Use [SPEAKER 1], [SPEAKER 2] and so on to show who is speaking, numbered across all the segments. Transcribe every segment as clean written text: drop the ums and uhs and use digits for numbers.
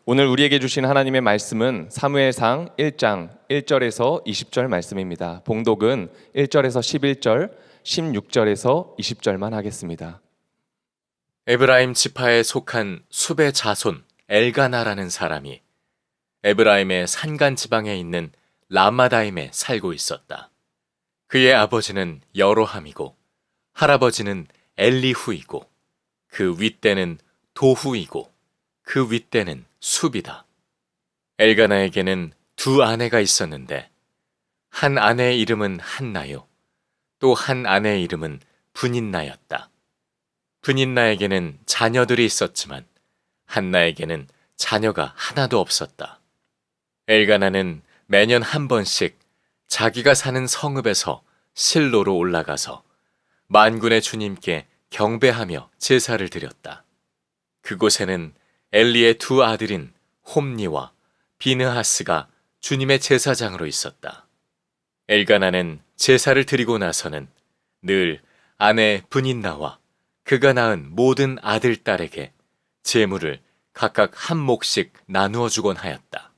[SPEAKER 1] 오늘 우리에게 주신 하나님의 말씀은 사무엘상 1장 1절에서 20절 말씀입니다. 봉독은 1절에서 11절, 16절에서 20절만 하겠습니다.
[SPEAKER 2] 에브라임 지파에 속한 숲의 자손 엘가나라는 사람이 에브라임의 산간 지방에 있는 라마다임에 살고 있었다. 그의 아버지는 여로함이고 할아버지는 엘리후이고 그 윗대는 도후이고 그 윗대는 숲이다. 엘가나에게는 두 아내가 있었는데 한 아내의 이름은 한나요, 또 한 아내의 이름은 분인나였다. 분인나에게는 자녀들이 있었지만 한나에게는 자녀가 하나도 없었다. 엘가나는 매년 한 번씩 자기가 사는 성읍에서 실로로 올라가서 만군의 주님께 경배하며 제사를 드렸다. 그곳에는 엘리의 두 아들인 홈니와 비느하스가 주님의 제사장으로 있었다. 엘가나는 제사를 드리고 나서는 늘 아내 분인나와 그가 낳은 모든 아들, 딸에게 제물을 각각 한 몫씩 나누어 주곤 하였다.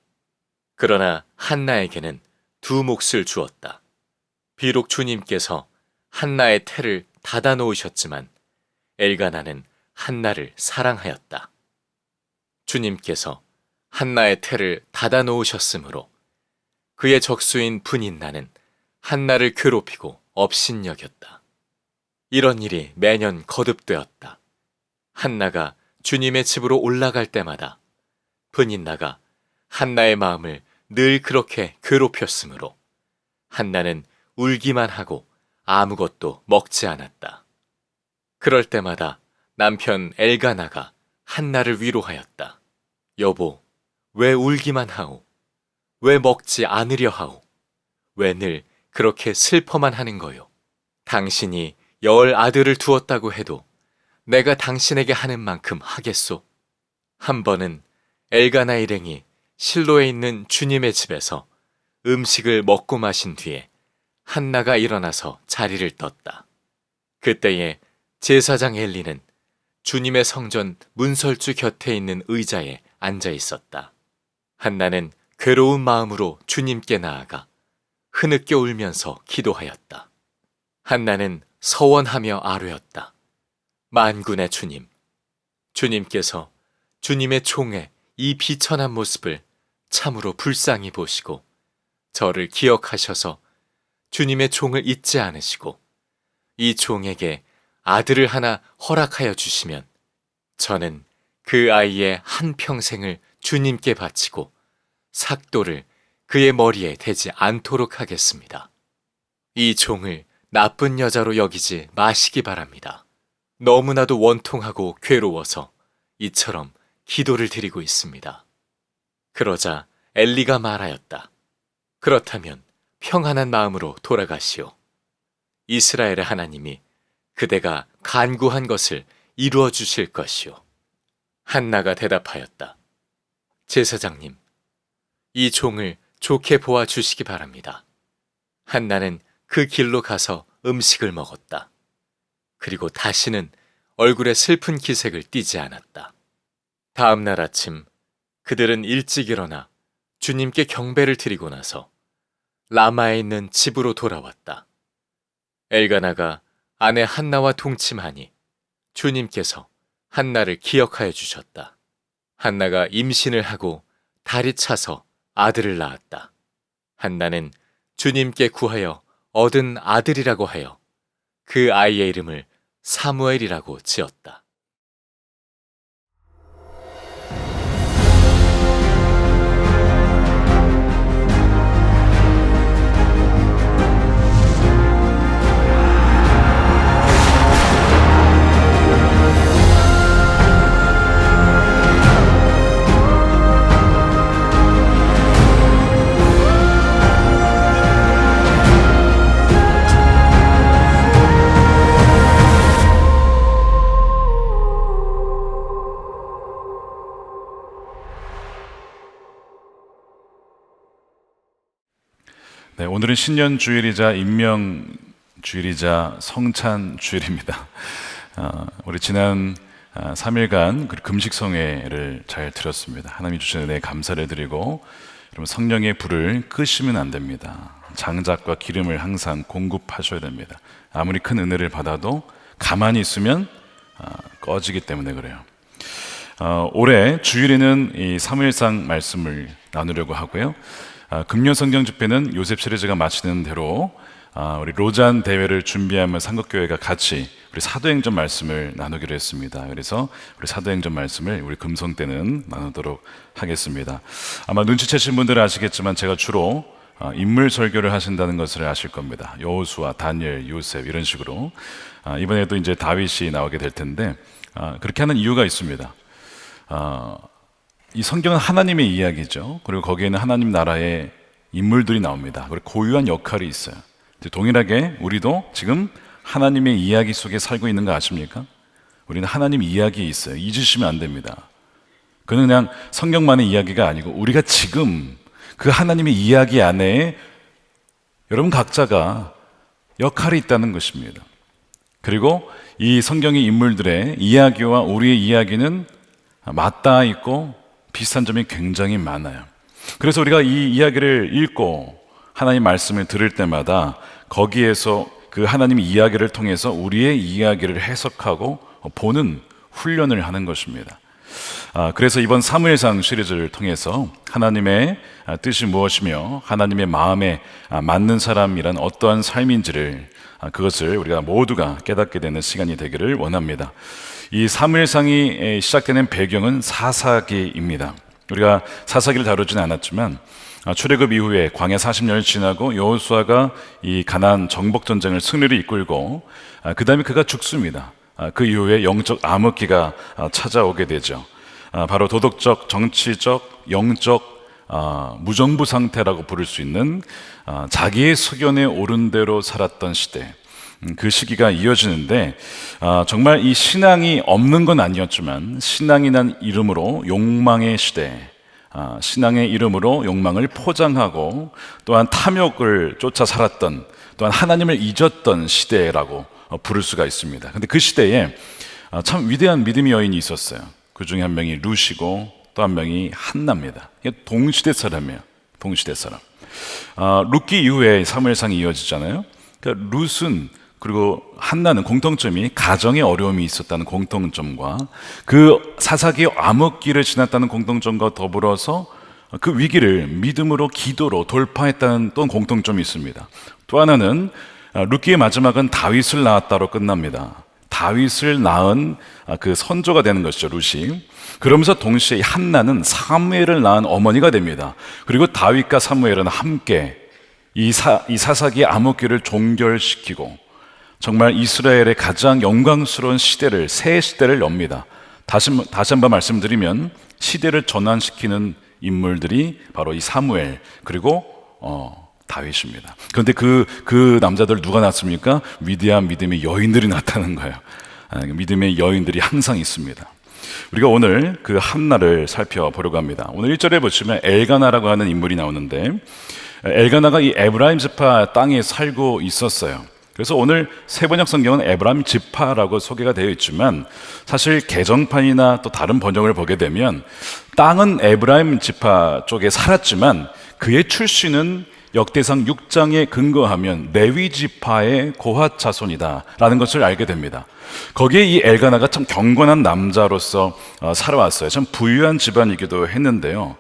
[SPEAKER 2] 그러나 한나에게는 두 몫을 주었다. 비록 주님께서 한나의 태를 닫아 놓으셨지만 엘가나는 한나를 사랑하였다. 주님께서 한나의 태를 닫아 놓으셨으므로 그의 적수인 분인나는 한나를 괴롭히고 업신여겼다. 이런 일이 매년 거듭되었다. 한나가 주님의 집으로 올라갈 때마다 분인나가 한나의 마음을 늘 그렇게 괴롭혔으므로 한나는 울기만 하고 아무것도 먹지 않았다. 그럴 때마다 남편 엘가나가 한나를 위로하였다. 여보, 왜 울기만 하오? 왜 먹지 않으려 하오? 왜 늘 그렇게 슬퍼만 하는 거요? 당신이 10 아들을 두었다고 해도 내가 당신에게 하는 만큼 하겠소? 한 번은 엘가나 일행이 실로에 있는 주님의 집에서 음식을 먹고 마신 뒤에 한나가 일어나서 자리를 떴다. 그때에 제사장 엘리는 주님의 성전 문설주 곁에 있는 의자에 앉아 있었다. 한나는 괴로운 마음으로 주님께 나아가 흐느껴 울면서 기도하였다. 한나는 서원하며 아뢰었다. 만군의 주님, 주님께서 주님의 종의 이 비천한 모습을 참으로 불쌍히 보시고 저를 기억하셔서 주님의 종을 잊지 않으시고 이 종에게 아들을 하나 허락하여 주시면 저는 그 아이의 한 평생을 주님께 바치고 삭도를 그의 머리에 대지 않도록 하겠습니다. 이 종을 나쁜 여자로 여기지 마시기 바랍니다. 너무나도 원통하고 괴로워서 이처럼 기도를 드리고 있습니다. 그러자 엘리가 말하였다. 그렇다면 평안한 마음으로 돌아가시오. 이스라엘의 하나님이 그대가 간구한 것을 이루어 주실 것이오. 한나가 대답하였다. 제사장님, 이 종을 좋게 보아 주시기 바랍니다. 한나는 그 길로 가서 음식을 먹었다. 그리고 다시는 얼굴에 슬픈 기색을 띠지 않았다. 다음 날 아침 그들은 일찍 일어나 주님께 경배를 드리고 나서 라마에 있는 집으로 돌아왔다. 엘가나가 아내 한나와 동침하니 주님께서 한나를 기억하여 주셨다. 한나가 임신을 하고 달이 차서 아들을 낳았다. 한나는 주님께 구하여 얻은 아들이라고 하여 그 아이의 이름을 사무엘이라고 지었다.
[SPEAKER 3] 네, 오늘은 신년 주일이자 임명 주일이자 성찬 주일입니다. 우리 지난 3일간 금식 성회를 잘 드렸습니다. 하나님이 주신 은혜에 감사를 드리고, 여러분 성령의 불을 끄시면 안 됩니다. 장작과 기름을 항상 공급하셔야 됩니다. 아무리 큰 은혜를 받아도 가만히 있으면 꺼지기 때문에 그래요. 올해 주일에는 이 사무엘상 말씀을 나누려고 하고요. 금요 성경 집회는 요셉 시리즈가 마치는 대로 우리 로잔 대회를 준비하며 삼국교회가 같이 우리 사도행전 말씀을 나누기로 했습니다. 그래서 우리 사도행전 말씀을 우리 금성 때는 나누도록 하겠습니다. 아마 눈치채신 분들은 아시겠지만 제가 주로 인물 설교를 하신다는 것을 아실 겁니다. 여호수아, 다니엘, 요셉 이런 식으로 이번에도 이제 다윗이 나오게 될 텐데 그렇게 하는 이유가 있습니다. 이 성경은 하나님의 이야기죠. 그리고 거기에는 하나님 나라의 인물들이 나옵니다. 그리고 고유한 역할이 있어요. 동일하게 우리도 지금 하나님의 이야기 속에 살고 있는 거 아십니까? 우리는 하나님 이야기에 있어요. 잊으시면 안 됩니다. 그는 그냥 성경만의 이야기가 아니고 우리가 지금 그 하나님의 이야기 안에 여러분 각자가 역할이 있다는 것입니다. 그리고 이 성경의 인물들의 이야기와 우리의 이야기는 맞닿아 있고 비슷한 점이 굉장히 많아요. 그래서 우리가 이 이야기를 읽고 하나님 말씀을 들을 때마다 거기에서 그 하나님의 이야기를 통해서 우리의 이야기를 해석하고 보는 훈련을 하는 것입니다. 그래서 이번 사무엘상 시리즈를 통해서 하나님의 뜻이 무엇이며 하나님의 마음에 맞는 사람이란 어떠한 삶인지를 그것을 우리가 모두가 깨닫게 되는 시간이 되기를 원합니다. 이 사무엘상이 시작되는 배경은 사사기입니다. 우리가 사사기를 다루지는 않았지만 출애굽 이후에 광야 40년을 지나고 여호수아가 이 가나안 정복 전쟁을 승리를 이끌고 그 다음에 그가 죽습니다. 그 이후에 영적 암흑기가 찾아오게 되죠. 바로 도덕적, 정치적, 영적 무정부 상태라고 부를 수 있는 자기의 소견에 오른 대로 살았던 시대, 그 시기가 이어지는데 정말 이 신앙이 없는 건 아니었지만 신앙이란 이름으로 욕망의 시대, 신앙의 이름으로 욕망을 포장하고 또한 탐욕을 쫓아 살았던, 또한 하나님을 잊었던 시대라고 부를 수가 있습니다. 근데 그 시대에 참 위대한 믿음의 여인이 있었어요. 그 중에 한 명이 룻이고 또 한 명이 한나입니다. 동시대 사람이에요. 동시대 사람. 룻기 이후에 사무엘상이 이어지잖아요. 그러니까 룻은 그리고 한나는 공통점이 가정에 어려움이 있었다는 공통점과 그 사사기의 암흑기를 지났다는 공통점과 더불어서 그 위기를 믿음으로 기도로 돌파했다는 또 공통점이 있습니다. 또 하나는 룻기의 마지막은 다윗을 낳았다로 끝납니다. 다윗을 낳은 그 선조가 되는 것이죠, 룻이. 그러면서 동시에 한나는 사무엘을 낳은 어머니가 됩니다. 그리고 다윗과 사무엘은 함께 이 사사기의 암흑기를 종결시키고 정말 이스라엘의 가장 영광스러운 시대를, 새 시대를 엽니다. 다시 한번 말씀드리면 시대를 전환시키는 인물들이 바로 이 사무엘 그리고 다윗입니다. 그런데 그 남자들 누가 낳습니까? 위대한 믿음의 여인들이 나타나는 거예요. 믿음의 여인들이 항상 있습니다. 우리가 오늘 그 한나를 살펴보려고 합니다. 오늘 1절에 보시면 엘가나라고 하는 인물이 나오는데 엘가나가 이 에브라임 지파 땅에 살고 있었어요. 그래서 오늘 세번역 성경은 에브라임 지파라고 소개가 되어 있지만 사실 개정판이나 또 다른 번역을 보게 되면 땅은 에브라임 지파 쪽에 살았지만 그의 출신은 역대상 6장에 근거하면 레위 지파의 고핫 자손이다라는 것을 알게 됩니다. 거기에 이 엘가나가 참 경건한 남자로서 살아왔어요. 참 부유한 집안이기도 했는데요.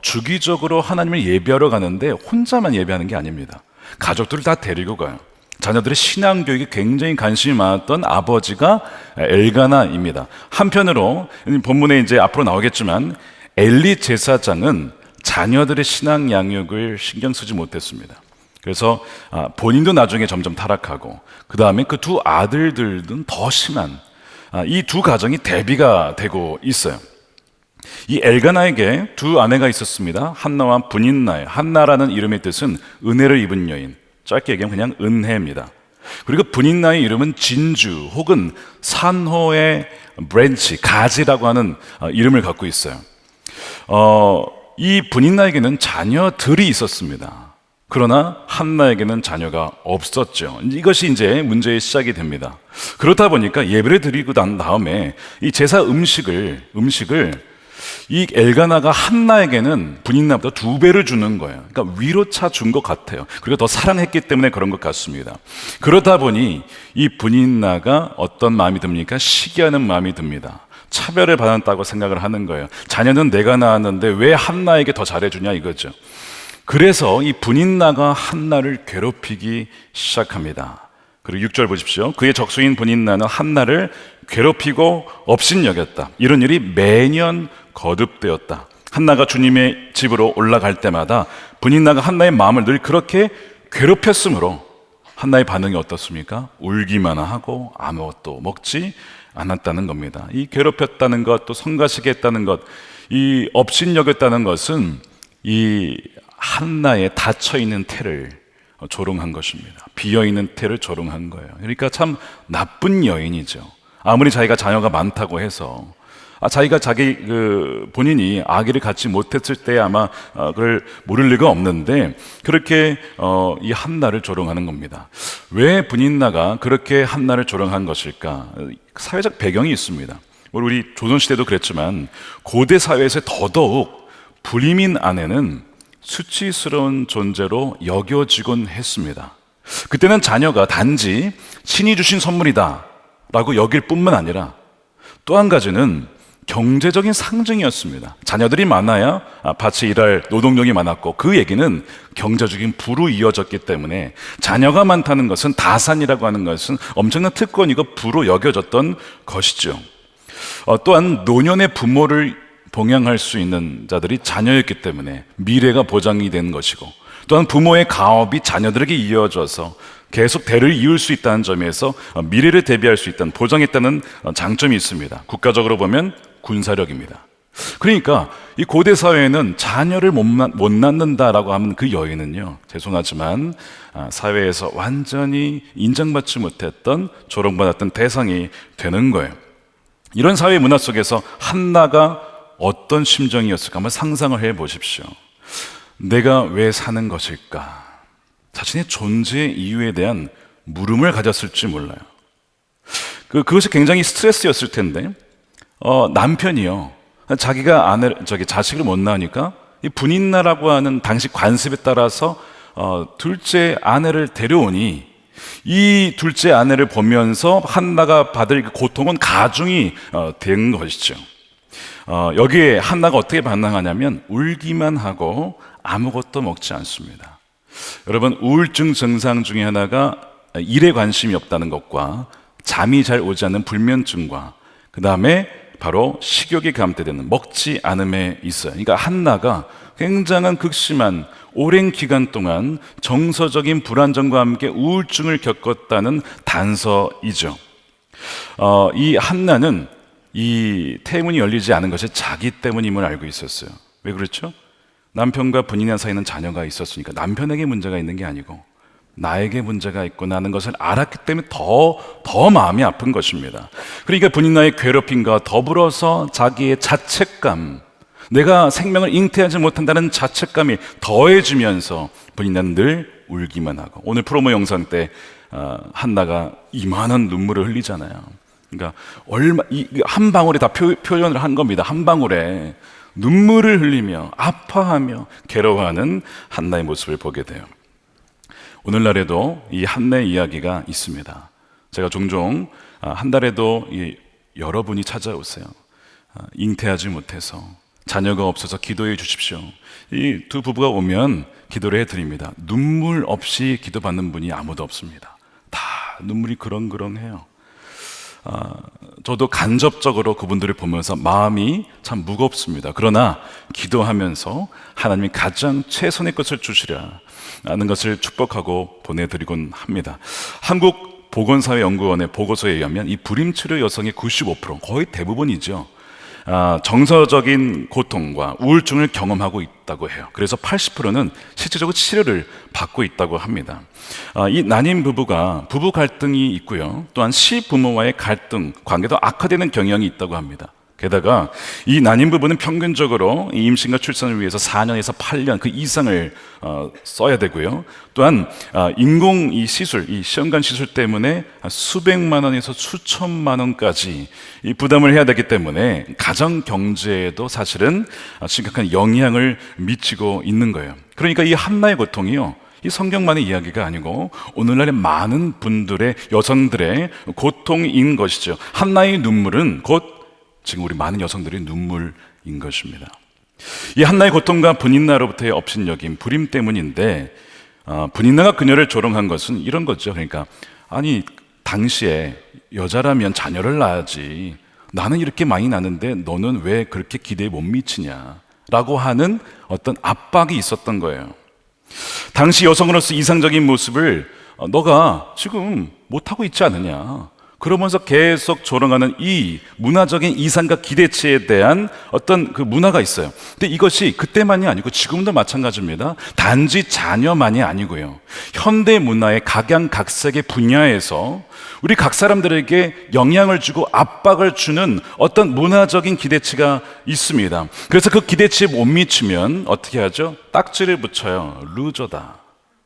[SPEAKER 3] 주기적으로 하나님을 예배하러 가는데 혼자만 예배하는 게 아닙니다. 가족들을 다 데리고 가요. 자녀들의 신앙 교육에 굉장히 관심이 많았던 아버지가 엘가나입니다. 한편으로 본문에 이제 앞으로 나오겠지만 엘리 제사장은 자녀들의 신앙 양육을 신경 쓰지 못했습니다. 그래서 본인도 나중에 점점 타락하고 그 다음에 그 두 아들들은 더 심한 이 두 가정이 대비가 되고 있어요. 이 엘가나에게 두 아내가 있었습니다. 한나와 분인나예요. 한나라는 이름의 뜻은 은혜를 입은 여인, 짧게 얘기하면 그냥 은혜입니다. 그리고 분인나의 이름은 진주 혹은 산호의 브랜치, 가지라고 하는 이름을 갖고 있어요. 이 분인나에게는 자녀들이 있었습니다. 그러나 한나에게는 자녀가 없었죠. 이것이 이제 문제의 시작이 됩니다. 그렇다 보니까 예배를 드리고 난 다음에 이 제사 음식을 이 엘가나가 한나에게는 분인나보다 2배를 주는 거예요. 그러니까 위로 차 준 것 같아요. 그리고 더 사랑했기 때문에 그런 것 같습니다. 그러다 보니 이 분인나가 어떤 마음이 듭니까? 시기하는 마음이 듭니다. 차별을 받았다고 생각을 하는 거예요. 자녀는 내가 낳았는데 왜 한나에게 더 잘해주냐 이거죠. 그래서 이 분인나가 한나를 괴롭히기 시작합니다. 그리고 6절 보십시오. 그의 적수인 분인나는 한나를 괴롭히고 업신여겼다. 이런 일이 매년 거듭되었다. 한나가 주님의 집으로 올라갈 때마다 분인나가 한나의 마음을 늘 그렇게 괴롭혔으므로 한나의 반응이 어떻습니까? 울기만 하고 아무것도 먹지 않았다는 겁니다. 이 괴롭혔다는 것, 또 성가시게 했다는 것, 이 업신여겼다는 것은 이 한나의 닫혀있는 태를 조롱한 것입니다. 비어있는 태를 조롱한 거예요. 그러니까 참 나쁜 여인이죠. 아무리 자기가 자녀가 많다고 해서 자기가 본인이 아기를 갖지 못했을 때 아마 그걸 모를 리가 없는데 그렇게 이 한나를 조롱하는 겁니다. 왜 분인나가 그렇게 한나를 조롱한 것일까? 사회적 배경이 있습니다. 우리 조선시대도 그랬지만 고대 사회에서 더더욱 불임인 아내는 수치스러운 존재로 여겨지곤 했습니다. 그때는 자녀가 단지 신이 주신 선물이다 라고 여길 뿐만 아니라 또 한 가지는 경제적인 상징이었습니다. 자녀들이 많아야 밭에 일할 노동력이 많았고 그 얘기는 경제적인 부로 이어졌기 때문에 자녀가 많다는 것은 다산이라고 하는 것은 엄청난 특권이고 부로 여겨졌던 것이죠. 또한 노년의 부모를 봉양할 수 있는 자들이 자녀였기 때문에 미래가 보장이 된 것이고 또한 부모의 가업이 자녀들에게 이어져서 계속 대를 이을 수 있다는 점에서 미래를 대비할 수 있다는 보장했다는 장점이 있습니다. 국가적으로 보면 군사력입니다. 그러니까 이 고대 사회에는 자녀를 못 낳는다라고 하면 그 여인은요, 죄송하지만 사회에서 완전히 인정받지 못했던 조롱받았던 대상이 되는 거예요. 이런 사회 문화 속에서 한나가 어떤 심정이었을까 한번 상상을 해 보십시오. 내가 왜 사는 것일까? 자신의 존재 이유에 대한 물음을 가졌을지 몰라요. 그것이 굉장히 스트레스였을 텐데 남편이요, 자기가 자식을 못 낳으니까 이 분인나라고 하는 당시 관습에 따라서 둘째 아내를 데려오니 이 둘째 아내를 보면서 한나가 받을 고통은 가중이 된 것이죠. 여기에 한나가 어떻게 반응하냐면 울기만 하고 아무것도 먹지 않습니다. 여러분, 우울증 증상 중에 하나가 일에 관심이 없다는 것과 잠이 잘 오지 않는 불면증과 그 다음에 바로 식욕이 감퇴되는 먹지 않음에 있어요. 그러니까 한나가 굉장한 극심한 오랜 기간 동안 정서적인 불안정과 함께 우울증을 겪었다는 단서이죠. 이 한나는 이 태문이 열리지 않은 것이 자기 때문임을 알고 있었어요. 왜 그렇죠? 남편과 분인나 사이는 자녀가 있었으니까 남편에게 문제가 있는 게 아니고 나에게 문제가 있구나 하는 것을 알았기 때문에 더 마음이 아픈 것입니다. 그러니까 분인나의 괴롭힘과 더불어서 자기의 자책감, 내가 생명을 잉태하지 못한다는 자책감이 더해지면서 분인나는 늘 울기만 하고, 오늘 프로모 영상 때 한나가 이만한 눈물을 흘리잖아요. 그러니까 한 방울에 다 표현을 한 겁니다. 한 방울에 눈물을 흘리며 아파하며 괴로워하는 한나의 모습을 보게 돼요. 오늘날에도 이 한나의 이야기가 있습니다. 제가 종종 한 달에도 여러분이 찾아오세요. 잉태하지 못해서 자녀가 없어서 기도해 주십시오. 이 두 부부가 오면 기도를 해드립니다. 눈물 없이 기도받는 분이 아무도 없습니다. 다 눈물이 그렁그렁해요. 저도 간접적으로 그분들을 보면서 마음이 참 무겁습니다. 그러나 기도하면서 하나님이 가장 최선의 것을 주시라 하는 것을 축복하고 보내드리곤 합니다. 한국보건사회연구원의 보고서에 의하면 이 불임치료 여성의 95%, 거의 대부분이죠, 정서적인 고통과 우울증을 경험하고 있다고 해요. 그래서 80%는 실질적으로 치료를 받고 있다고 합니다. 이 난임 부부가 부부 갈등이 있고요, 또한 시부모와의 갈등, 관계도 악화되는 경향이 있다고 합니다. 게다가 이 난임 부부는 평균적으로 이 임신과 출산을 위해서 4년에서 8년 그 이상을 써야 되고요. 또한 인공 이 시술, 이 시험관 시술 때문에 수백만 원에서 수천만 원까지 이 부담을 해야 되기 때문에 가정 경제에도 사실은 심각한 영향을 미치고 있는 거예요. 그러니까 이 한나의 고통이요, 이 성경만의 이야기가 아니고 오늘날의 많은 분들의, 여성들의 고통인 것이죠. 한나의 눈물은 곧 지금 우리 많은 여성들의 눈물인 것입니다. 이 한나의 고통과 분인나로부터의 업신여김, 불임 때문인데, 분인나가 그녀를 조롱한 것은 이런 거죠. 그러니까 아니, 당시에 여자라면 자녀를 낳아야지, 나는 이렇게 많이 낳는데 너는 왜 그렇게 기대에 못 미치냐 라고 하는 어떤 압박이 있었던 거예요. 당시 여성으로서 이상적인 모습을 너가 지금 못하고 있지 않느냐, 그러면서 계속 조롱하는 이 문화적인 이상과 기대치에 대한 어떤 그 문화가 있어요. 근데 이것이 그때만이 아니고 지금도 마찬가지입니다. 단지 자녀만이 아니고요, 현대 문화의 각양각색의 분야에서 우리 각 사람들에게 영향을 주고 압박을 주는 어떤 문화적인 기대치가 있습니다. 그래서 그 기대치에 못 미치면 어떻게 하죠? 딱지를 붙여요. 루저다,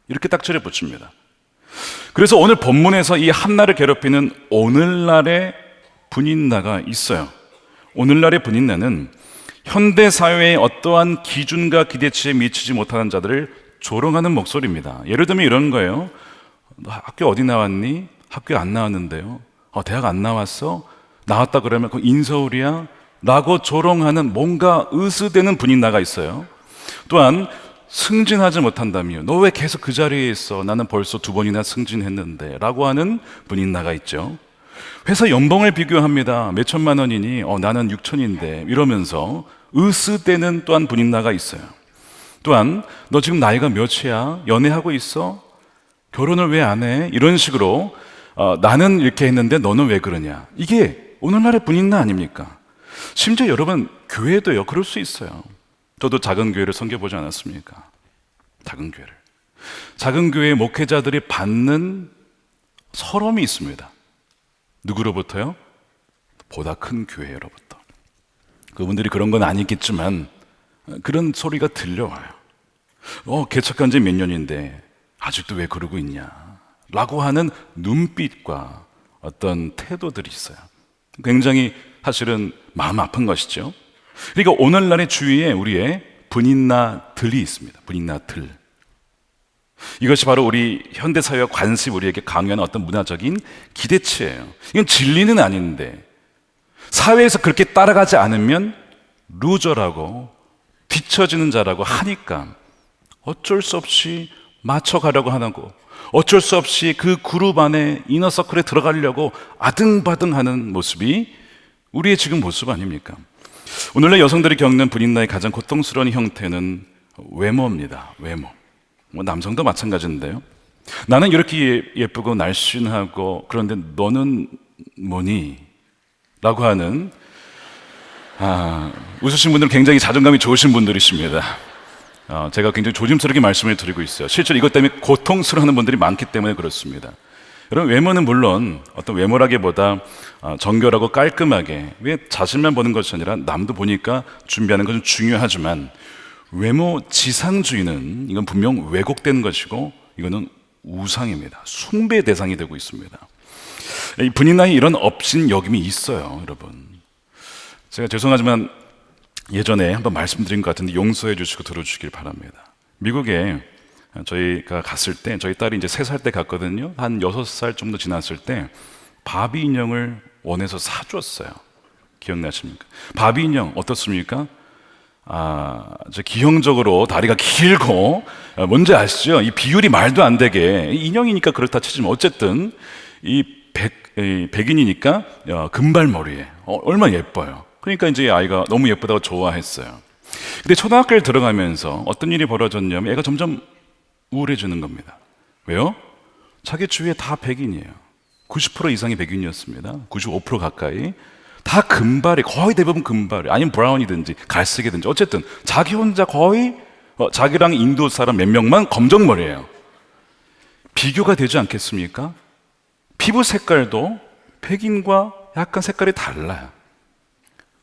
[SPEAKER 3] 이렇게 딱지를 붙입니다. 그래서 오늘 본문에서 이 한나를 괴롭히는 오늘날의 분인나가 있어요. 오늘날의 분인나는 현대 사회의 어떠한 기준과 기대치에 미치지 못하는 자들을 조롱하는 목소리입니다. 예를 들면 이런 거예요. 너 학교 어디 나왔니? 학교 안 나왔는데요. 대학 안 나왔어? 나왔다 그러면 그 인서울이야? 라고 조롱하는 뭔가 으스대는 분인나가 있어요. 또한 승진하지 못한다며 너 왜 계속 그 자리에 있어? 나는 벌써 2번이나 승진했는데 라고 하는 분인나가 있죠. 회사 연봉을 비교합니다. 몇 천만 원이니? 나는 6천인데 이러면서 으스대는 또한 분인나가 있어요. 또한 너 지금 나이가 몇이야? 연애하고 있어? 결혼을 왜 안 해? 이런 식으로 나는 이렇게 했는데 너는 왜 그러냐, 이게 오늘날의 분인나 아닙니까? 심지어 여러분, 교회도요 그럴 수 있어요. 저도 작은 교회를 섬겨보지 않았습니까? 작은 교회를. 작은 교회 목회자들이 받는 서름이 있습니다. 누구로부터요? 보다 큰 교회로부터. 그분들이 그런 건 아니겠지만 그런 소리가 들려와요. 개척한 지 몇 년인데 아직도 왜 그러고 있냐 라고 하는 눈빛과 어떤 태도들이 있어요. 굉장히 사실은 마음 아픈 것이죠. 그러니까 오늘날의 주위에 우리의 분인나들이 있습니다. 분인나들. 이것이 바로 우리 현대사회와 관습 우리에게 강요하는 어떤 문화적인 기대치예요. 이건 진리는 아닌데 사회에서 그렇게 따라가지 않으면 루저라고, 뒤처지는 자라고 하니까 어쩔 수 없이 맞춰가려고 하고, 어쩔 수 없이 그 그룹 안에 이너서클에 들어가려고 아등바등하는 모습이 우리의 지금 모습 아닙니까? 오늘날 여성들이 겪는 분인나의 가장 고통스러운 형태는 외모입니다. 외모. 남성도 마찬가지인데요. 나는 이렇게 예쁘고 날씬하고 그런데 너는 뭐니? 라고 하는, 웃으신 분들은 굉장히 자존감이 좋으신 분들이십니다. 제가 굉장히 조심스럽게 말씀을 드리고 있어요. 실제로 이것 때문에 고통스러워하는 분들이 많기 때문에 그렇습니다. 여러분, 외모는 물론 어떤 외모라기보다 정결하고 깔끔하게, 왜 자신만 보는 것이 아니라 남도 보니까 준비하는 것은 중요하지만, 외모 지상주의는 이건 분명 왜곡된 것이고 이거는 우상입니다. 숭배 대상이 되고 있습니다. 이 분인나에 이런 업신여김이 있어요, 여러분. 제가 죄송하지만 예전에 한번 말씀드린 것 같은데 용서해 주시고 들어주시길 바랍니다. 미국에 저희가 갔을 때, 저희 딸이 이제 3살 때 갔거든요. 한 6살 정도 지났을 때 바비 인형을 원해서 사줬어요. 기억나십니까? 바비 인형 어떻습니까? 저 기형적으로 다리가 길고, 뭔지 아시죠? 이 비율이 말도 안 되게, 인형이니까 그렇다 치지만 어쨌든 이 백인이니까 금발머리에 얼마나 예뻐요. 그러니까 이제 아이가 너무 예쁘다고 좋아했어요. 근데 초등학교를 들어가면서 어떤 일이 벌어졌냐면 애가 점점 우울해지는 겁니다. 왜요? 자기 주위에 다 백인이에요. 90% 이상이 백인이었습니다. 95% 가까이. 다 금발이, 거의 대부분 금발이, 아니면 브라운이든지 갈색이든지 어쨌든 자기 혼자 거의 자기랑 인도 사람 몇 명만 검정머리예요. 비교가 되지 않겠습니까? 피부 색깔도 백인과 약간 색깔이 달라요.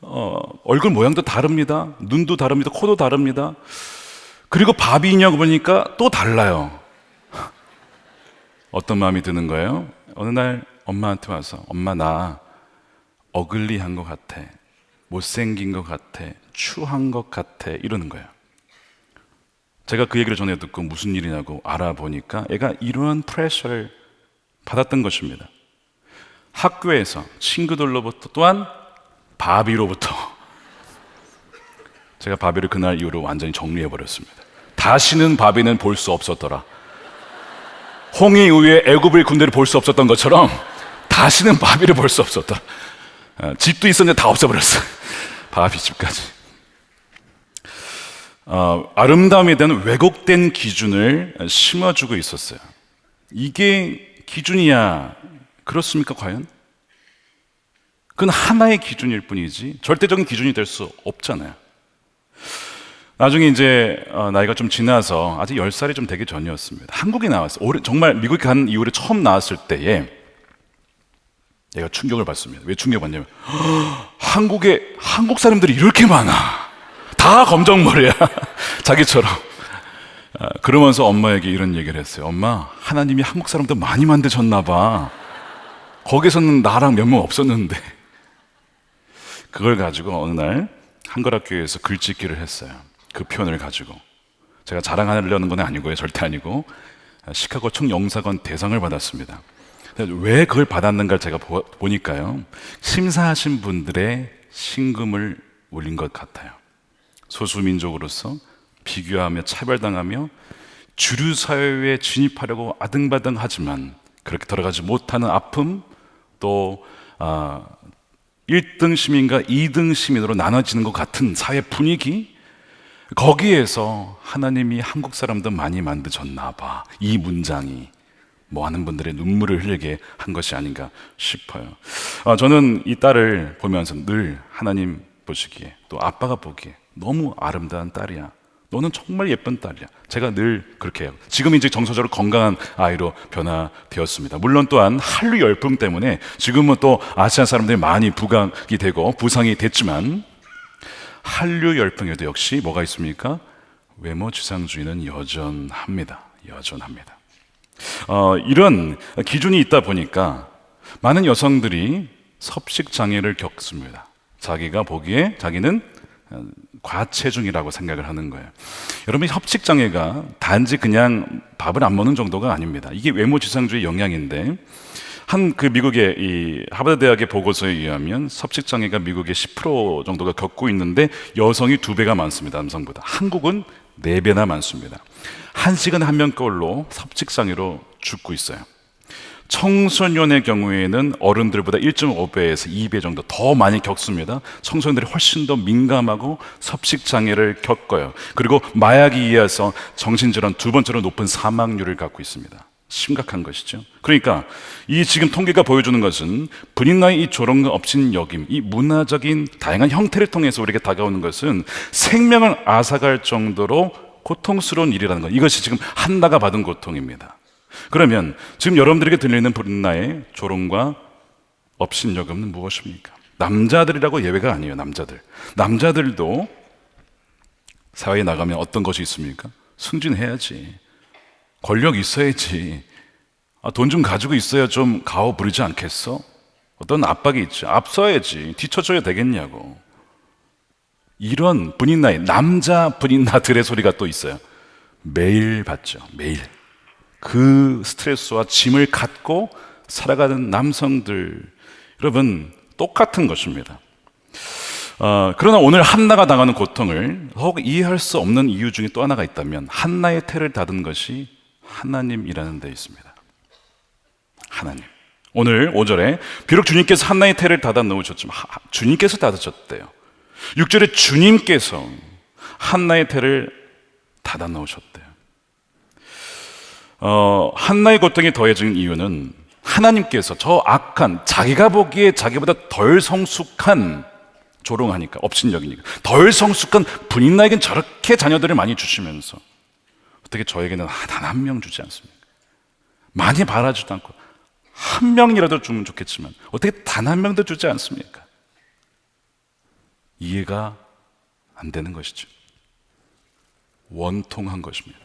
[SPEAKER 3] 얼굴 모양도 다릅니다. 눈도 다릅니다. 코도 다릅니다. 그리고 바비냐고 보니까 또 달라요. 어떤 마음이 드는 거예요? 어느 날 엄마한테 와서 엄마 나 어글리한 것 같아. 못생긴 것 같아. 추한 것 같아. 이러는 거예요. 제가 그 얘기를 전에 듣고 무슨 일이냐고 알아보니까 애가 이러한 프레셔를 받았던 것입니다. 학교에서 친구들로부터 또한 바비로부터. 제가 바비를 그날 이후로 완전히 정리해버렸습니다. 다시는 바비는 볼 수 없었더라. 홍해 이후에 애굽의 군대를 볼 수 없었던 것처럼 다시는 바비를 볼 수 없었더라. 집도 있었는데 다 없애버렸어요. 바비 집까지. 아름다움에 대한 왜곡된 기준을 심어주고 있었어요. 이게 기준이야. 그렇습니까 과연? 그건 하나의 기준일 뿐이지 절대적인 기준이 될 수 없잖아요. 나중에 이제 나이가 좀 지나서 아직 10살이 좀 되기 전이었습니다. 한국에 나왔어요. 정말 미국에 간 이후에 처음 나왔을 때에 얘가 충격을 받습니다. 왜 충격받냐면 한국에 한국 사람들이 이렇게 많아. 다 검정머리야. 자기처럼. 그러면서 엄마에게 이런 얘기를 했어요. 엄마, 하나님이 한국 사람들 많이 만드셨나 봐. 거기서는 나랑 몇 명 없었는데. 그걸 가지고 어느 날 한글학교에서 글짓기를 했어요. 그 표현을 가지고. 제가 자랑하려는 건 아니고요. 절대 아니고. 시카고 총영사관 대상을 받았습니다. 왜 그걸 받았는가를 제가 보니까요. 심사하신 분들의 심금을 울린 것 같아요. 소수민족으로서 비교하며 차별당하며 주류 사회에 진입하려고 아등바등 하지만 그렇게 들어가지 못하는 아픔, 또 1등 시민과 2등 시민으로 나눠지는 것 같은 사회 분위기, 거기에서 하나님이 한국 사람들 많이 만드셨나 봐. 이 문장이 많은 분들의 눈물을 흘리게 한 것이 아닌가 싶어요. 저는 이 딸을 보면서 늘 하나님 보시기에 또 아빠가 보기에 너무 아름다운 딸이야. 너는 정말 예쁜 딸이야. 제가 늘 그렇게 해요. 지금 이제 정서적으로 건강한 아이로 변화되었습니다. 물론 또한 한류 열풍 때문에 지금은 또 아시아 사람들이 많이 부각이 되고 부상이 됐지만 한류 열풍에도 역시 뭐가 있습니까? 외모 지상주의는 여전합니다. 여전합니다. 이런 기준이 있다 보니까 많은 여성들이 섭식 장애를 겪습니다. 자기가 보기에 자기는 과체중이라고 생각을 하는 거예요. 여러분, 섭식 장애가 단지 그냥 밥을 안 먹는 정도가 아닙니다. 이게 외모 지상주의 영향인데 한 그 미국의 이 하버드 대학의 보고서에 의하면 섭식 장애가 미국의 10% 정도가 겪고 있는데 여성이 2배가 많습니다. 남성보다. 한국은 4배나 많습니다. 한식은 한 명꼴로 섭식 장애로 죽고 있어요. 청소년의 경우에는 어른들보다 1.5배에서 2배 정도 더 많이 겪습니다. 청소년들이 훨씬 더 민감하고 섭식 장애를 겪어요. 그리고 마약에 의해서 정신질환 2번째로 높은 사망률을 갖고 있습니다. 심각한 것이죠. 그러니까 이 지금 통계가 보여주는 것은 본인 나이 이 조롱과 업신 여김, 이 문화적인 다양한 형태를 통해서 우리에게 다가오는 것은 생명을 앗아갈 정도로 고통스러운 일이라는 것. 이것이 지금 한나가 받은 고통입니다. 그러면 지금 여러분들에게 들리는 본인나의 조롱과 업신여금은 무엇입니까? 남자들이라고 예외가 아니에요. 남자들도 사회에 나가면 어떤 것이 있습니까? 승진해야지, 권력 있어야지, 돈 좀 가지고 있어야 좀 가오 부리지 않겠어? 어떤 압박이 있죠. 앞서야지, 뒤쳐줘야 되겠냐고. 이런 분인나의 남자 분인나들의 소리가 또 있어요. 매일 받죠. 매일. 그 스트레스와 짐을 갖고 살아가는 남성들, 여러분 똑같은 것입니다. 그러나 오늘 한나가 당하는 고통을 더욱 이해할 수 없는 이유 중에 또 하나가 있다면 한나의 태를 닫은 것이 하나님이라는 데 있습니다. 하나님. 오늘 5절에 비록 주님께서 한나의 태를 닫아 놓으셨지만 주님께서 닫으셨대요. 6절에 주님께서 한나의 태를 닫아 놓으셨대요. 한나의 고통이 더해진 이유는 하나님께서 저 악한, 자기가 보기에 자기보다 덜 성숙한, 조롱하니까, 업신여기니까 덜 성숙한 분인나에겐 저렇게 자녀들을 많이 주시면서 어떻게 저에게는 단 한 명 주지 않습니까? 많이 바라지도 않고 한 명이라도 주면 좋겠지만 어떻게 단 한 명도 주지 않습니까? 이해가 안 되는 것이죠. 원통한 것입니다.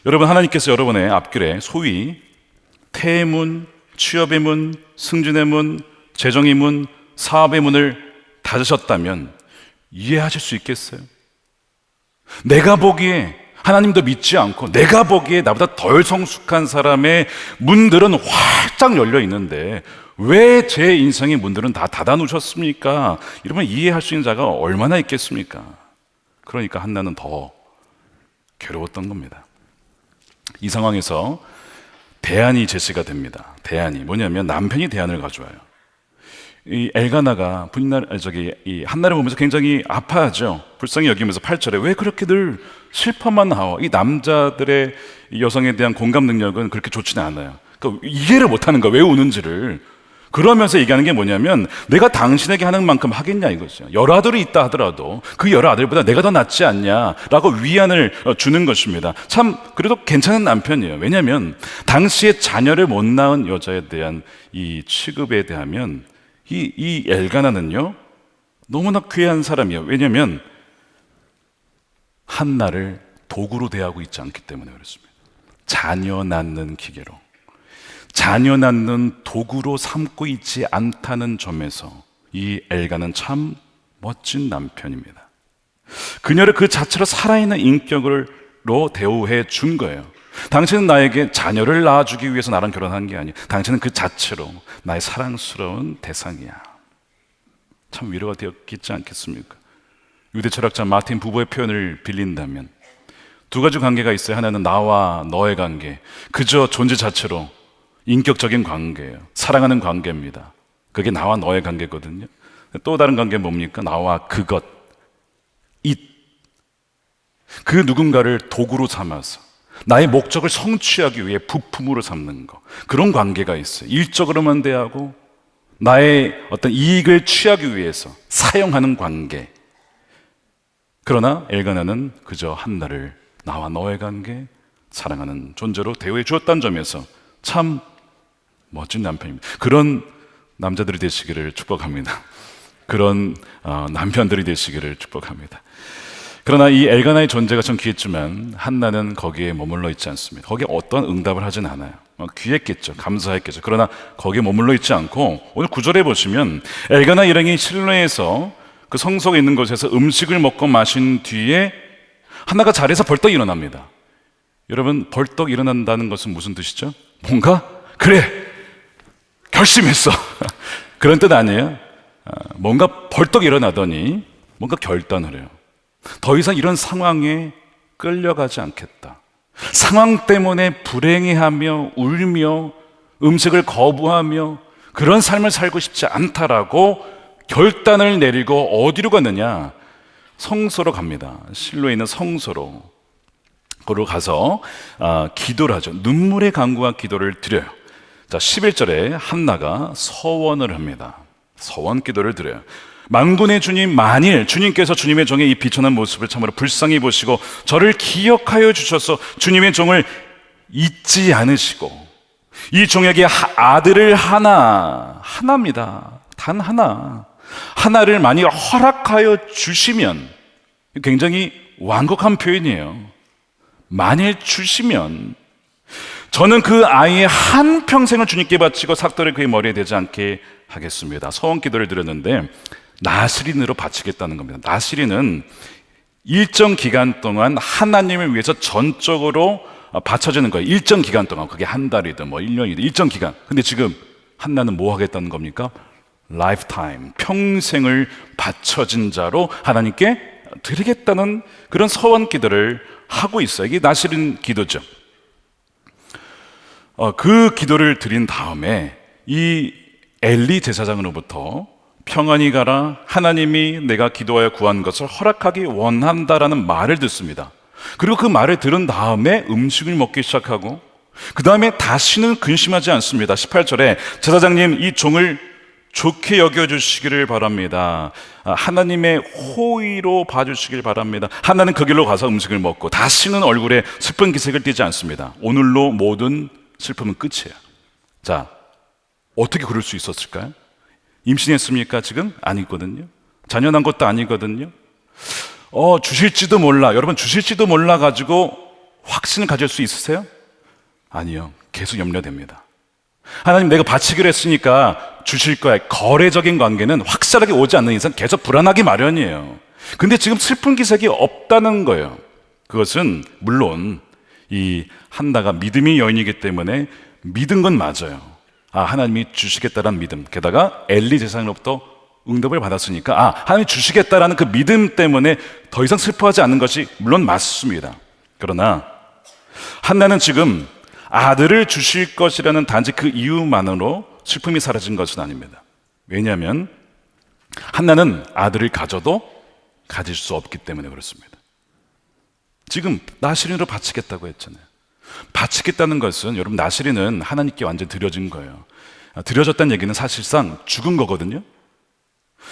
[SPEAKER 3] 여러분, 하나님께서 여러분의 앞길에 소위 태의 문, 취업의 문, 승진의 문, 재정의 문, 사업의 문을 닫으셨다면 이해하실 수 있겠어요? 내가 보기에 하나님도 믿지 않고 내가 보기에 나보다 덜 성숙한 사람의 문들은 활짝 열려 있는데 왜 제 인생의 문들은 다 닫아 놓으셨습니까? 이러면 이해할 수 있는 자가 얼마나 있겠습니까? 그러니까 한나는 더 괴로웠던 겁니다. 이 상황에서 대안이 제시가 됩니다. 대안이 뭐냐면 남편이 대안을 가져와요. 이 엘가나가 이 한나를 보면서 굉장히 아파하죠. 불쌍히 여기면서 8절에 왜 그렇게 늘 슬퍼만 하오? 이 남자들의 이 여성에 대한 공감 능력은 그렇게 좋지는 않아요. 그러니까 이해를 못하는 거야, 왜 우는지를. 그러면서 얘기하는 게 뭐냐면 내가 당신에게 하는 만큼 하겠냐 이거죠. 여러 아들이 있다 하더라도 그 여러 아들보다 내가 더 낫지 않냐라고 위안을 주는 것입니다. 참 그래도 괜찮은 남편이에요. 왜냐하면 당시에 자녀를 못 낳은 여자에 대한 이 취급에 대하면 이 엘가나는요 너무나 귀한 사람이에요. 왜냐하면 한나를 도구로 대하고 있지 않기 때문에 그렇습니다. 자녀 낳는 기계로, 자녀 낳는 도구로 삼고 있지 않다는 점에서 이 엘가는 참 멋진 남편입니다. 그녀를 그 자체로 살아있는 인격으로 대우해 준 거예요. 당신은 나에게 자녀를 낳아주기 위해서 나랑 결혼한 게 아니야. 당신은 그 자체로 나의 사랑스러운 대상이야. 참 위로가 되었겠지 않겠습니까? 유대 철학자 마틴 부버의 표현을 빌린다면 두 가지 관계가 있어요. 하나는 나와 너의 관계, 그저 존재 자체로 인격적인 관계예요. 사랑하는 관계입니다. 그게 나와 너의 관계거든요. 또 다른 관계는 뭡니까? 나와 그것, 그 누군가를 도구로 삼아서 나의 목적을 성취하기 위해 부품으로 삼는 거, 그런 관계가 있어요. 일적으로만 대하고 나의 어떤 이익을 취하기 위해서 사용하는 관계. 그러나 엘가나는 그저 한나를 나와 너의 관계, 사랑하는 존재로 대우해 주었다는 점에서 참 멋진 남편입니다. 그런 남자들이 되시기를 축복합니다. 그런 남편들이 되시기를 축복합니다. 그러나 이 엘가나의 존재가 참 귀했지만 한나는 거기에 머물러 있지 않습니다. 거기에 어떤 응답을 하진 않아요. 귀했겠죠. 감사했겠죠. 그러나 거기에 머물러 있지 않고 오늘 9절에 보시면 엘가나 일행이 실로에서 그 성소가 있는 곳에서 음식을 먹고 마신 뒤에 한나가 자리에서 벌떡 일어납니다. 여러분, 벌떡 일어난다는 것은 무슨 뜻이죠? 뭔가 그래 결심했어 그런 뜻 아니에요? 뭔가 벌떡 일어나더니 뭔가 결단을 해요. 더 이상 이런 상황에 끌려가지 않겠다. 상황 때문에 불행해하며 울며 음식을 거부하며 그런 삶을 살고 싶지 않다라고 결단을 내리고 어디로 갔느냐? 성소로 갑니다. 실로에 있는 성소로. 거기로 가서 기도를 하죠. 눈물의 간구와 기도를 드려요. 자, 11절에 한나가 서원을 합니다. 서원 기도를 드려요. 만군의 주님, 만일 주님께서 주님의 종의 이 비천한 모습을 참으로 불쌍히 보시고 저를 기억하여 주셔서 주님의 종을 잊지 않으시고 이 종에게 아들을 하나입니다. 단 하나를 만일 허락하여 주시면, 굉장히 완곡한 표현이에요. 만일 주시면 저는 그 아이의 한 평생을 주님께 바치고 삭도를 그의 머리에 대지 않게 하겠습니다. 서원 기도를 드렸는데 나스린으로 바치겠다는 겁니다. 나스린은 일정 기간 동안 하나님을 위해서 전적으로 바쳐지는 거예요. 일정 기간 동안, 그게 한 달이든 뭐 1년이든 일정 기간. 근데 지금 한나는 뭐 하겠다는 겁니까? 라이프타임, 평생을 바쳐진 자로 하나님께 드리겠다는 그런 서원 기도를 하고 있어요. 이게 나스린 기도죠. 그 기도를 드린 다음에 이 엘리 제사장으로부터 평안히 가라, 하나님이 내가 기도하여 구한 것을 허락하기 원한다라는 말을 듣습니다. 그리고 그 말을 들은 다음에 음식을 먹기 시작하고 그 다음에 다시는 근심하지 않습니다. 18절에 제사장님, 이 종을 좋게 여겨주시기를 바랍니다. 하나님의 호의로 봐주시길 바랍니다. 하나는 그 길로 가서 음식을 먹고 다시는 얼굴에 슬픈 기색을 띠지 않습니다. 오늘로 모든 슬픔은 끝이에요. 자, 어떻게 그럴 수 있었을까요? 임신했습니까? 지금? 아니거든요. 자녀 난 것도 아니거든요. 주실지도 몰라. 여러분, 주실지도 몰라 가지고 확신을 가질 수 있으세요? 아니요. 계속 염려됩니다. 하나님, 내가 바치기로 했으니까 주실 거야. 거래적인 관계는 확실하게 오지 않는 이상 계속 불안하기 마련이에요. 근데 지금 슬픈 기색이 없다는 거예요. 그것은 물론 이 한나가 믿음의 여인이기 때문에 믿은 건 맞아요. 하나님이 주시겠다라는 믿음, 게다가 엘리 제사장으로부터 응답을 받았으니까 하나님이 주시겠다라는 그 믿음 때문에 더 이상 슬퍼하지 않는 것이 물론 맞습니다. 그러나 한나는 지금 아들을 주실 것이라는 단지 그 이유만으로 슬픔이 사라진 것은 아닙니다. 왜냐하면 한나는 아들을 가져도 가질 수 없기 때문에 그렇습니다. 지금 나시린으로 바치겠다고 했잖아요. 바치겠다는 것은, 여러분, 나시린은 하나님께 완전 드려진 거예요. 드려졌다는 얘기는 사실상 죽은 거거든요.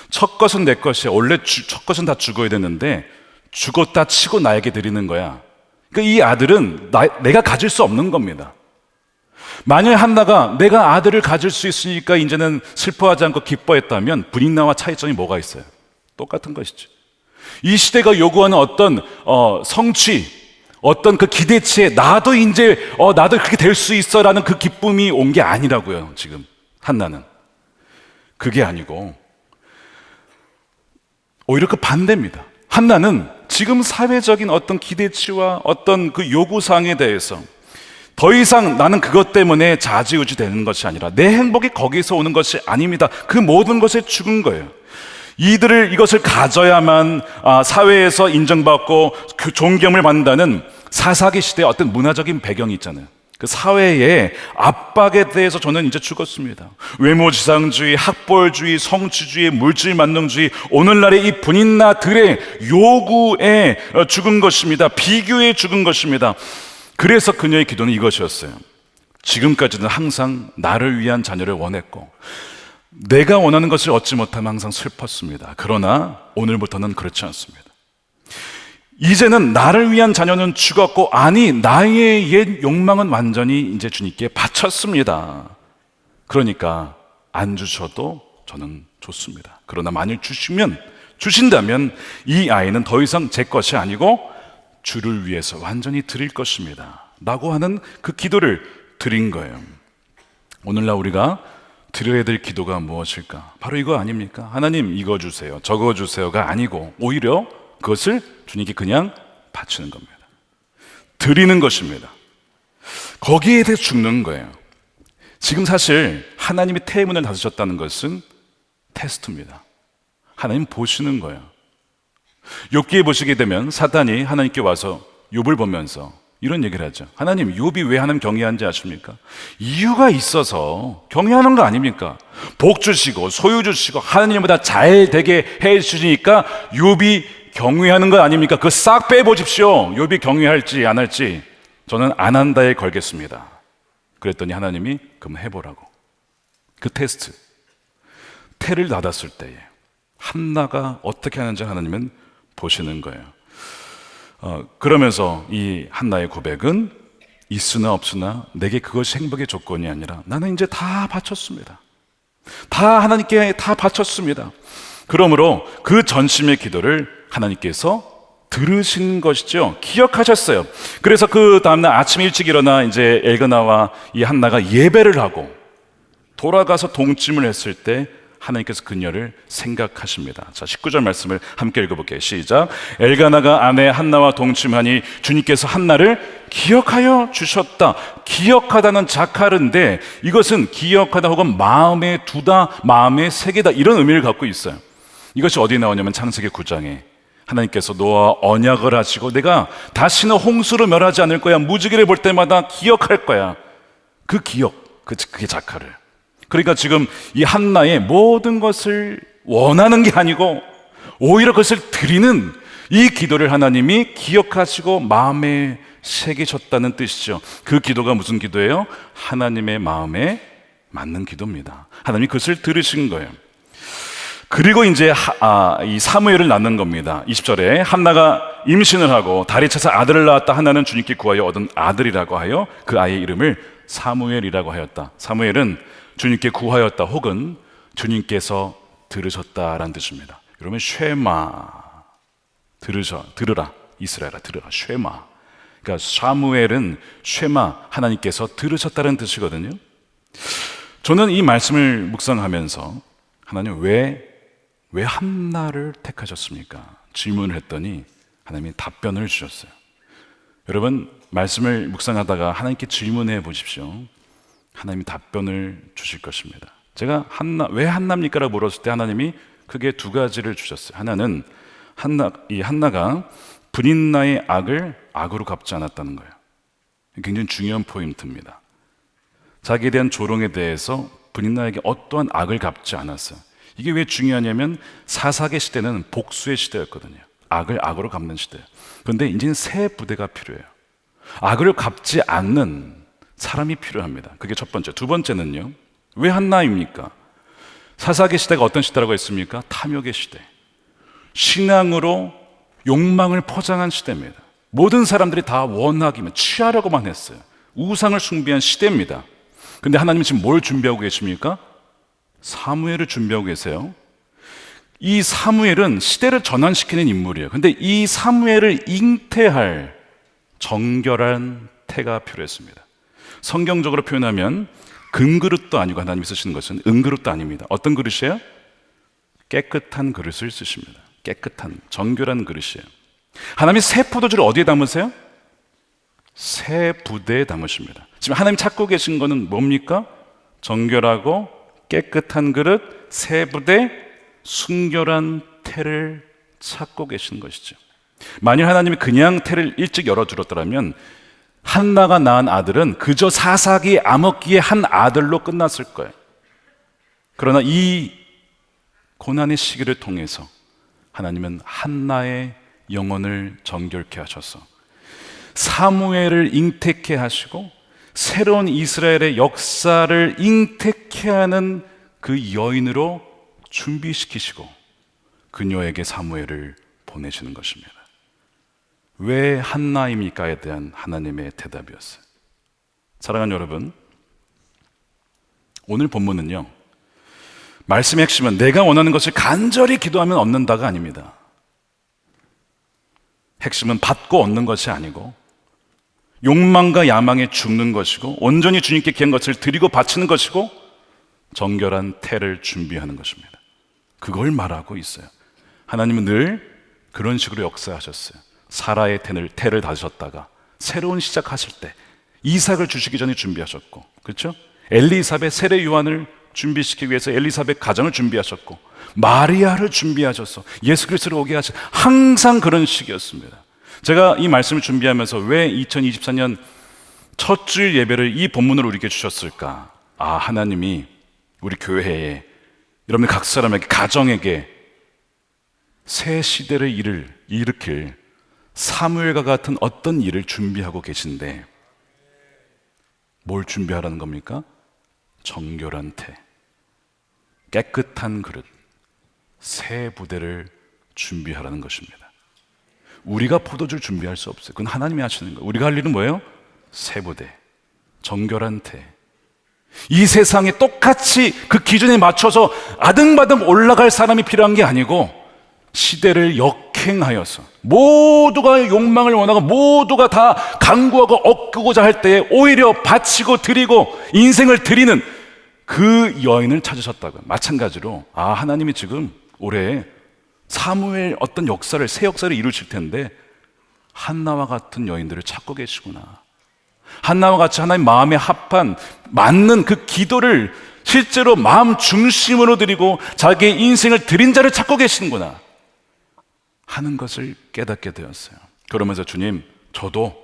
[SPEAKER 3] 첫 것은 내 것이야. 원래 첫 것은 다 죽어야 되는데 죽었다 치고 나에게 드리는 거야. 그러니까 이 아들은 내가 가질 수 없는 겁니다. 만약에 한나가 내가 아들을 가질 수 있으니까 이제는 슬퍼하지 않고 기뻐했다면 분인나와 차이점이 뭐가 있어요? 똑같은 것이죠. 이 시대가 요구하는 어떤 성취, 어떤 그 기대치에 나도 이제 나도 그렇게 될 수 있어라는 그 기쁨이 온 게 아니라고요. 지금 한나는 그게 아니고 오히려 그 반대입니다. 한나는 지금 사회적인 어떤 기대치와 어떤 그 요구사항에 대해서 더 이상 나는 그것 때문에 좌지우지 되는 것이 아니라 내 행복이 거기서 오는 것이 아닙니다. 그 모든 것에 죽은 거예요. 이것을 가져야만 사회에서 인정받고 그 존경을 받는다는 사사기 시대의 어떤 문화적인 배경이 있잖아요. 그 사회의 압박에 대해서 저는 이제 죽었습니다. 외모지상주의, 학벌주의, 성취주의, 물질만능주의, 오늘날의 이 분인나들의 요구에 죽은 것입니다. 비교에 죽은 것입니다. 그래서 그녀의 기도는 이것이었어요. 지금까지는 항상 나를 위한 자녀를 원했고 내가 원하는 것을 얻지 못하면 항상 슬펐습니다. 그러나 오늘부터는 그렇지 않습니다. 이제는 나를 위한 자녀는 죽었고 나의 옛 욕망은 완전히 이제 주님께 바쳤습니다. 그러니까 안 주셔도 저는 좋습니다. 그러나 만일 주신다면 이 아이는 더 이상 제 것이 아니고 주를 위해서 완전히 드릴 것입니다 라고 하는 그 기도를 드린 거예요. 오늘날 우리가 드려야 될 기도가 무엇일까? 바로 이거 아닙니까? 하나님 이거 주세요, 저거 주세요가 아니고 오히려 그것을 주님께 그냥 바치는 겁니다. 드리는 것입니다. 거기에 대해 죽는 거예요. 지금 사실 하나님이 태문을 닫으셨다는 것은 테스트입니다. 하나님 보시는 거예요. 욥기에 보시게 되면 사단이 하나님께 와서 욥을 보면서 이런 얘기를 하죠. 하나님, 욥이 왜 하나님 경외하는지 아십니까? 이유가 있어서 경외하는 거 아닙니까? 복 주시고 소유 주시고 하나님보다 잘 되게 해 주시니까 욥이 경외하는 거 아닙니까? 그거 싹 빼보십시오. 욥이 경외할지 안 할지 저는 안 한다에 걸겠습니다. 그랬더니 하나님이 그럼 해보라고. 그 테스트, 태를 닫았을 때에 한나가 어떻게 하는지 하나님은 보시는 거예요. 그러면서 이 한나의 고백은 있으나 없으나 내게 그것이 행복의 조건이 아니라 나는 이제 다 바쳤습니다. 다 하나님께 다 바쳤습니다. 그러므로 그 전심의 기도를 하나님께서 들으신 것이죠. 기억하셨어요. 그래서 그 다음날 아침 일찍 일어나 이제 엘가나와 이 한나가 예배를 하고 돌아가서 동침을 했을 때 하나님께서 그녀를 생각하십니다. 자, 19절 말씀을 함께 읽어볼게요. 시작. 엘가나가 아내 한나와 동침하니 주님께서 한나를 기억하여 주셨다. 기억하다는 자카르인데 이것은 기억하다 혹은 마음에 두다, 마음에 새기다 이런 의미를 갖고 있어요. 이것이 어디 나오냐면 창세기 9장에 하나님께서 너와 언약을 하시고 내가 다시는 홍수로 멸하지 않을 거야. 무지개를 볼 때마다 기억할 거야. 그 기억, 그게 자카르. 그러니까 지금 이 한나의 모든 것을 원하는 게 아니고 오히려 그것을 드리는 이 기도를 하나님이 기억하시고 마음에 새기셨다는 뜻이죠. 그 기도가 무슨 기도예요? 하나님의 마음에 맞는 기도입니다. 하나님이 그것을 들으신 거예요. 그리고 이제 이 사무엘을 낳는 겁니다. 20절에 한나가 임신을 하고 달이 차서 아들을 낳았다. 한나는 주님께 구하여 얻은 아들이라고 하여 그 아이의 이름을 사무엘이라고 하였다. 사무엘은 주님께 구하였다 혹은 주님께서 들으셨다라는 뜻입니다. 여러분 쉐마 들으라 이스라엘아 들으라 쉐마. 그러니까 사무엘은 쉐마 하나님께서 들으셨다는 뜻이거든요. 저는 이 말씀을 묵상하면서 하나님 왜 한나를 택하셨습니까? 질문을 했더니 하나님이 답변을 주셨어요. 여러분 말씀을 묵상하다가 하나님께 질문해 보십시오. 하나님이 답변을 주실 것입니다. 제가 왜 한나입니까? 라고 물었을 때 하나님이 크게 두 가지를 주셨어요. 하나는 한나가 브릿나의 악을 악으로 갚지 않았다는 거예요. 굉장히 중요한 포인트입니다. 자기에 대한 조롱에 대해서 브릿나에게 어떠한 악을 갚지 않았어요. 이게 왜 중요하냐면 사사기 시대는 복수의 시대였거든요. 악을 악으로 갚는 시대예요. 그런데 이제는 새 부대가 필요해요. 악을 갚지 않는 사람이 필요합니다. 그게 첫 번째. 두 번째는요, 왜 한나입니까? 사사기 시대가 어떤 시대라고 했습니까? 탐욕의 시대. 신앙으로 욕망을 포장한 시대입니다. 모든 사람들이 다 원하기만, 취하려고만 했어요. 우상을 숭배한 시대입니다. 근데 하나님은 지금 뭘 준비하고 계십니까? 사무엘을 준비하고 계세요. 이 사무엘은 시대를 전환시키는 인물이에요. 근데 이 사무엘을 잉태할 정결한 태가 필요했습니다. 성경적으로 표현하면 금그릇도 아니고 하나님이 쓰시는 것은 은그릇도 아닙니다. 어떤 그릇이에요? 깨끗한 그릇을 쓰십니다. 깨끗한 정결한 그릇이에요. 하나님이 새 포도주를 어디에 담으세요? 새 부대에 담으십니다. 지금 하나님 찾고 계신 것은 뭡니까? 정결하고 깨끗한 그릇, 새 부대, 순결한 태를 찾고 계시는 것이죠. 만일 하나님이 그냥 태를 일찍 열어주었더라면 한나가 낳은 아들은 그저 사사기 암흑기의 한 아들로 끝났을 거예요. 그러나 이 고난의 시기를 통해서 하나님은 한나의 영혼을 정결케 하셔서 사무엘을 잉태케 하시고 새로운 이스라엘의 역사를 잉태케 하는 그 여인으로 준비시키시고 그녀에게 사무엘을 보내시는 것입니다. 왜 한나입니까에 대한 하나님의 대답이었어요. 사랑하는 여러분, 오늘 본문은요, 말씀의 핵심은 내가 원하는 것을 간절히 기도하면 얻는다가 아닙니다. 핵심은 받고 얻는 것이 아니고 욕망과 야망에 죽는 것이고 온전히 주님께 귀한 것을 드리고 바치는 것이고 정결한 태를 준비하는 것입니다. 그걸 말하고 있어요. 하나님은 늘 그런 식으로 역사하셨어요. 사라의 태를 다주셨다가 새로운 시작하실 때 이삭을 주시기 전에 준비하셨고, 그렇죠? 엘리사벳 세례 요한을 준비시키기 위해서 엘리사벳 가정을 준비하셨고 마리아를 준비하셔서 예수 그리스도를 오게 하신, 항상 그런 식이었습니다. 제가 이 말씀을 준비하면서 왜 2024년 첫 주일 예배를 이 본문을 우리에게 주셨을까? 하나님이 우리 교회에, 여러분 각 사람에게, 가정에게 새 시대의 일을 일으킬 사무엘과 같은 어떤 일을 준비하고 계신데 뭘 준비하라는 겁니까? 정결한 태, 깨끗한 그릇, 새 부대를 준비하라는 것입니다. 우리가 포도주를 준비할 수 없어요. 그건 하나님이 하시는 거예요. 우리가 할 일은 뭐예요? 새 부대, 정결한 태. 이 세상에 똑같이 그 기준에 맞춰서 아등바등 올라갈 사람이 필요한 게 아니고 시대를 역행하여서 모두가 욕망을 원하고 모두가 다 강구하고 얻고자 할 때에 오히려 바치고 드리고 인생을 드리는 그 여인을 찾으셨다고요. 마찬가지로 하나님이 지금 올해 사무엘 어떤 역사를, 새 역사를 이루실 텐데 한나와 같은 여인들을 찾고 계시구나. 한나와 같이 하나님 마음에 합한 맞는 그 기도를 실제로 마음 중심으로 드리고 자기의 인생을 드린 자를 찾고 계시는구나 하는 것을 깨닫게 되었어요. 그러면서 주님, 저도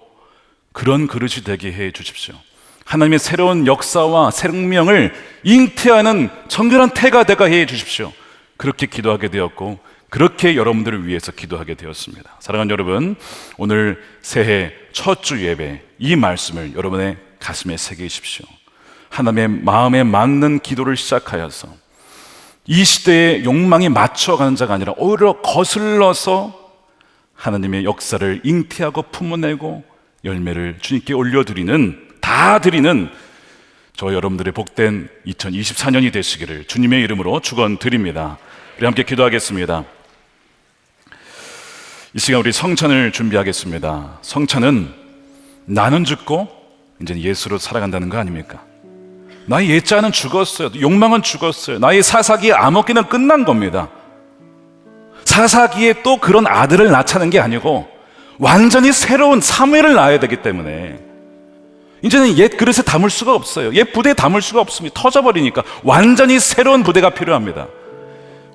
[SPEAKER 3] 그런 그릇이 되게 해 주십시오. 하나님의 새로운 역사와 생명을 잉태하는 정결한 태가 되게 해 주십시오. 그렇게 기도하게 되었고 그렇게 여러분들을 위해서 기도하게 되었습니다. 사랑하는 여러분, 오늘 새해 첫 주 예배 이 말씀을 여러분의 가슴에 새기십시오. 하나님의 마음에 맞는 기도를 시작하여서 이 시대의 욕망에 맞춰가는 자가 아니라 오히려 거슬러서 하나님의 역사를 잉태하고 품어내고 열매를 주님께 올려드리는, 다 드리는 저 여러분들의 복된 2024년이 되시기를 주님의 이름으로 축원드립니다. 우리 함께 기도하겠습니다. 이 시간 우리 성찬을 준비하겠습니다. 성찬은 나는 죽고 이제 예수로 살아간다는 거 아닙니까? 나의 옛자는 죽었어요. 욕망은 죽었어요. 나의 사사기의 암흑기는 끝난 겁니다. 사사기에 또 그런 아들을 낳자는 게 아니고 완전히 새로운 사무엘을 낳아야 되기 때문에 이제는 옛 그릇에 담을 수가 없어요. 옛 부대에 담을 수가 없습니다. 터져버리니까 완전히 새로운 부대가 필요합니다.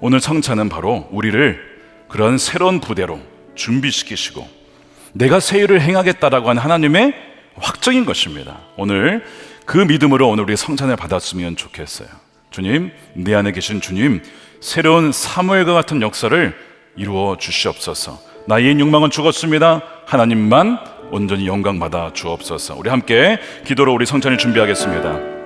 [SPEAKER 3] 오늘 성찬은 바로 우리를 그런 새로운 부대로 준비시키시고 내가 새 일을 행하겠다라고 하는 하나님의 확정인 것입니다. 오늘 그 믿음으로 오늘 우리 성찬을 받았으면 좋겠어요. 주님, 내 안에 계신 주님, 새로운 사무엘과 같은 역사를 이루어 주시옵소서. 나의 옛 욕망은 죽었습니다. 하나님만 온전히 영광 받아 주옵소서. 우리 함께 기도로 우리 성찬을 준비하겠습니다.